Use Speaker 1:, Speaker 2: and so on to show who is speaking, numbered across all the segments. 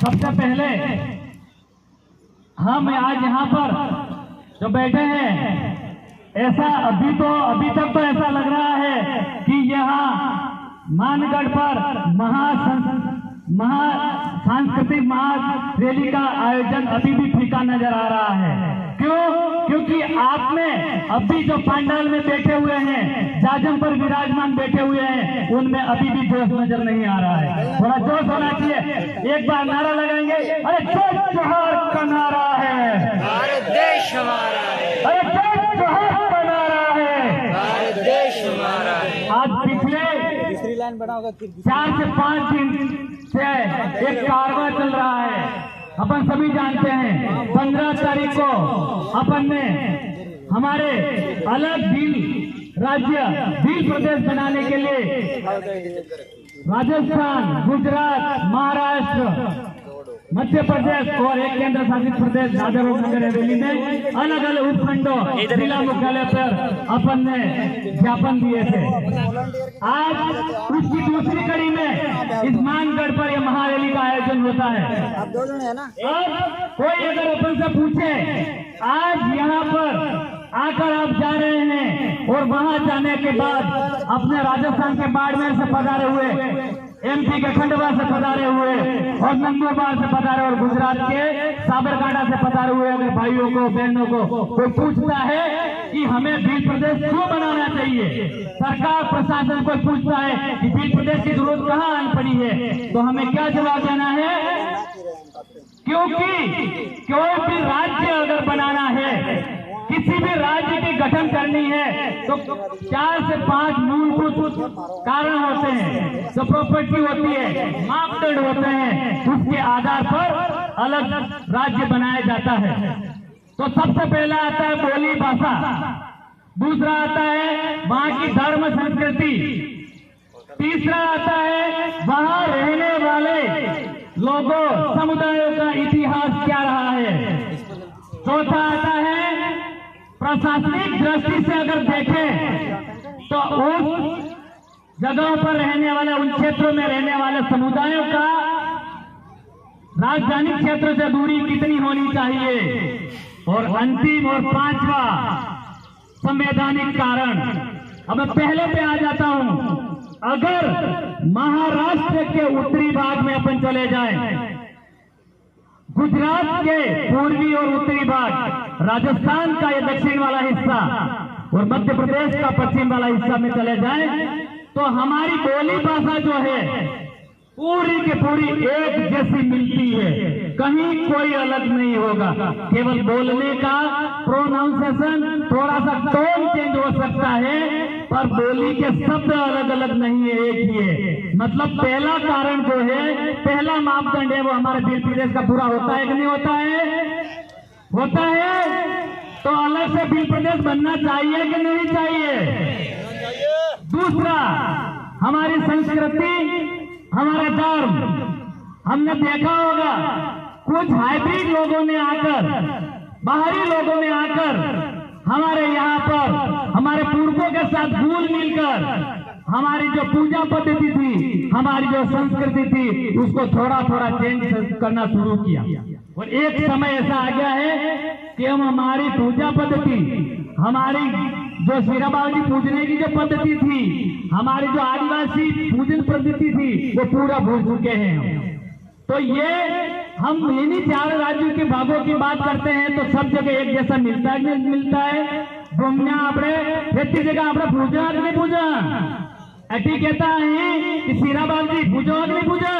Speaker 1: सबसे पहले हम आज यहाँ पर जो बैठे हैं, ऐसा अभी तक तो ऐसा लग रहा है कि यहाँ मानगढ़ पर सांस्कृतिक महारैली का आयोजन अभी भी फीका नजर आ रहा है। क्यों? क्योंकि आप में अभी जो पंडाल में बैठे हुए हैं, जाजम पर विराजमान बैठे हुए हैं, उनमें अभी भी जोश नजर नहीं आ रहा है। थोड़ा जोश होना चाहिए। एक बार नारा लगाएंगे, अरे जय जोहर का नारा है,
Speaker 2: भारत देश हमारा है,
Speaker 1: अरे जय जोहर का नारा है,
Speaker 2: भारत देश हमारा है।
Speaker 1: आज पिछले 4 से 5 दिन से एक कारवां चल रहा है। अपन सभी जानते हैं 15 तारीख को अपन ने हमारे अलग भील प्रदेश बनाने के लिए राजस्थान, गुजरात, महाराष्ट्र, मध्य प्रदेश और एक केंद्र शासित प्रदेश दादर और नगर हवेली में अलग अलग उपखंडों जिला मुख्यालय पर अपन ने ज्ञापन दिए थे। आज उसकी दूसरी कड़ी में इस मानगढ़ पर यह महारैली का आयोजन होता है।
Speaker 3: आप 2 जने हैं ना?
Speaker 1: अब कोई अगर अपन से पूछे, आज यहाँ पर आकर आप जा रहे हैं और वहां जाने के बाद अपने राजस्थान के बाड़मेर से पधारे हुए, एमपी के खंडवा से पधारे हुए और नंदुरबार से पधारे और गुजरात के साबरकांठा से पधारे हुए अगर भाइयों को, बहनों को कोई पूछता है कि हमें भील प्रदेश क्यों बनाना चाहिए, सरकार प्रशासन को पूछता है कि भील प्रदेश की जरूरत कहाँ आन पड़ी है, तो हमें क्या जवाब देना है? क्योंकि कोई भी राज्य अगर बनाना है, किसी भी राज्य की गठन करनी है, तो 4 से 5 मूलभूत कारण होते हैं। जो प्रॉपर्टी होती है, मापदंड होते हैं, उसके आधार पर अलग राज्य बनाया जाता है। तो सबसे पहला आता है बोली भाषा, दूसरा आता है वहां की धर्म संस्कृति, तीसरा आता है वहां रहने वाले लोगों, समुदायों का इतिहास क्या रहा है, चौथा आता है प्रशासनिक दृष्टि से अगर देखें तो उस जगहों पर रहने वाले, उन क्षेत्रों में रहने वाले समुदायों का राजधानी क्षेत्र से दूरी कितनी होनी चाहिए, और अंतिम और 5वां संवैधानिक कारण। अब मैं पहले पे आ जाता हूं। अगर महाराष्ट्र के उत्तरी भाग में अपन चले जाएं, गुजरात के पूर्वी और उत्तरी भाग, राजस्थान का ये दक्षिण वाला हिस्सा और मध्य प्रदेश का पश्चिम वाला हिस्सा में चले जाएं, तो हमारी बोली भाषा जो है पूरी की पूरी एक जैसी मिलती है, कहीं कोई अलग नहीं होगा। केवल बोलने का प्रोनाउंसिएशन, थोड़ा सा टोन चेंज हो सकता है, पर बोली के शब्द अलग अलग नहीं है, एक ही है। मतलब पहला कारण जो है, पहला मापदंड है, वो हमारे भील प्रदेश का पूरा होता है कि नहीं होता है? होता है। तो अलग से भील प्रदेश बनना चाहिए कि नहीं चाहिए? दूसरा, हमारी संस्कृति, हमारा धर्म, हमने देखा होगा कुछ हाइब्रिड लोगों ने आकर, बाहरी लोगों ने आकर हमारे यहाँ पर हमारे पूर्वों के साथ घुल मिलकर हमारी जो पूजा पद्धति थी, हमारी जो संस्कृति थी, उसको थोड़ा थोड़ा चेंज करना शुरू किया। और एक समय ऐसा आ गया है कि हम हमारी पूजा पद्धति, हमारी जो शेरा बाबा जी पूजने की जो पद्धति थी, हमारी जो आदिवासी पूजन पद्धति थी, वो पूरा भूल चुके हैं। तो ये हम इन्हीं 4 राज्यों के भागों की बात करते हैं, तो सब जगह एक जैसा मिलता है नहीं मिलता है? घूमने आपने प्रति जगह आपने पूजा कि नहीं पूजा? ऐसी कहता है कि शेरा बाबा जी पूजो कि नहीं पूजा?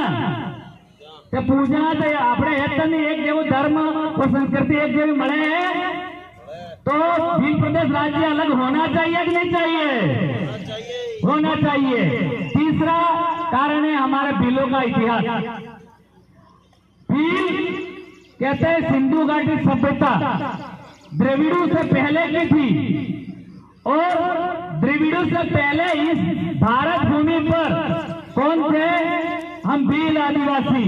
Speaker 1: तो पूजा तो आपने एक जो धर्म और संस्कृति एक जगह मिले हैं, तो भील प्रदेश राज्य अलग होना चाहिए कि नहीं चाहिए? होना चाहिए। तीसरा कारण है हमारे भीलों का इतिहास। भील कहते हैं सिंधु घाटी सभ्यता द्रविड़ों से पहले की थी, और द्रविड़ों से पहले इस भारत भूमि पर कौन थे? हम भील आदिवासी।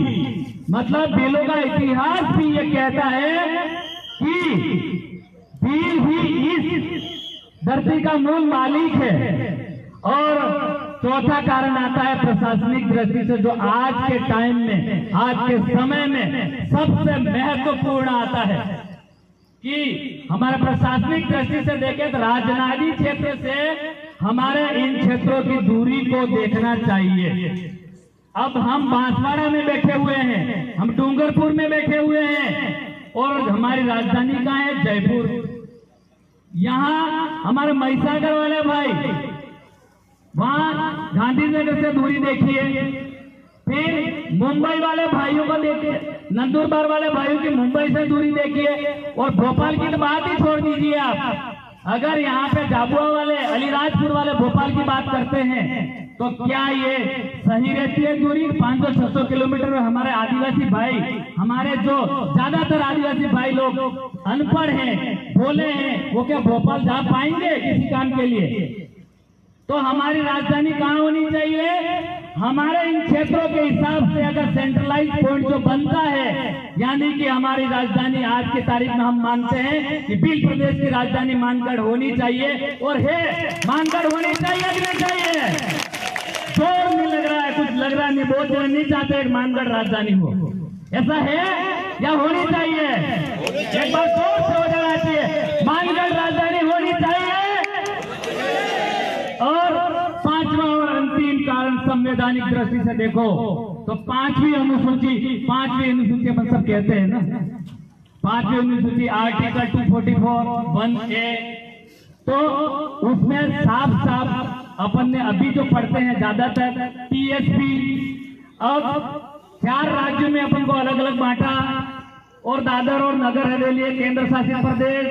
Speaker 1: मतलब भीलों का इतिहास भी ये कहता है कि भील ही इस धरती का मूल मालिक है, और चौथा कारण आता है प्रशासनिक दृष्टि से, जो आज के टाइम में, आज के समय में सबसे महत्वपूर्ण आता है कि हमारे प्रशासनिक दृष्टि से देखें तो राजधानी क्षेत्र से हमारे इन क्षेत्रों की दूरी को देखना चाहिए। अब हम बांसवाड़ा में बैठे हुए हैं, हम डूंगरपुर में बैठे हुए हैं, और हमारी राजधानी कहाँ है? जयपुर। यहाँ हमारे महिसागर वाले भाई, वहां गांधीनगर से दूरी देखिए, फिर मुंबई वाले भाइयों को देखिए, नंदुरबार वाले भाइयों की मुंबई से दूरी देखिए, और भोपाल की तो बात ही छोड़ दीजिए आप। अगर यहाँ पे झाबुआ वाले, अलीराजपुर वाले भोपाल की बात करते हैं तो क्या ये सही रहती है दूरी? 500-600 किलोमीटर में हमारे आदिवासी भाई, हमारे जो ज्यादातर आदिवासी भाई लोग अनपढ़ हैं, भोले हैं, वो क्या भोपाल जा पाएंगे किसी काम के लिए? तो हमारी राजधानी कहाँ होनी चाहिए? हमारे इन क्षेत्रों के हिसाब से अगर सेंट्रलाइज पॉइंट जो बनता है, यानी कि हमारी राजधानी आज की तारीख में हम मानते हैं कि बिल प्रदेश की राजधानी मानगढ़ होनी चाहिए, और है मानगढ़ होनी चाहिए कि नहीं चाहिए? जोर नहीं लग रहा है, कुछ लग रहा नहीं, बहुत जन नहीं चाहते एक मानगढ़ राजधानी हो। ऐसा है या होनी चाहिए? एक बार जोर से हो जाना चाहिए, मानगढ़ राजधानी होनी चाहिए। और पांचवा और अंतिम कारण संवैधानिक दृष्टि से देखो तो पांचवी अनुसूची अपन सब कहते हैं ना, पांचवी अनुसूची आर्टिकल 244(1)(a), तो उसमें साफ साफ अपन ने अभी जो पढ़ते हैं ज्यादातर टीएसपी, अब 4 राज्यों में अपन को अलग अलग बांटा, और दादर और नगर हवेली केंद्र शासित प्रदेश,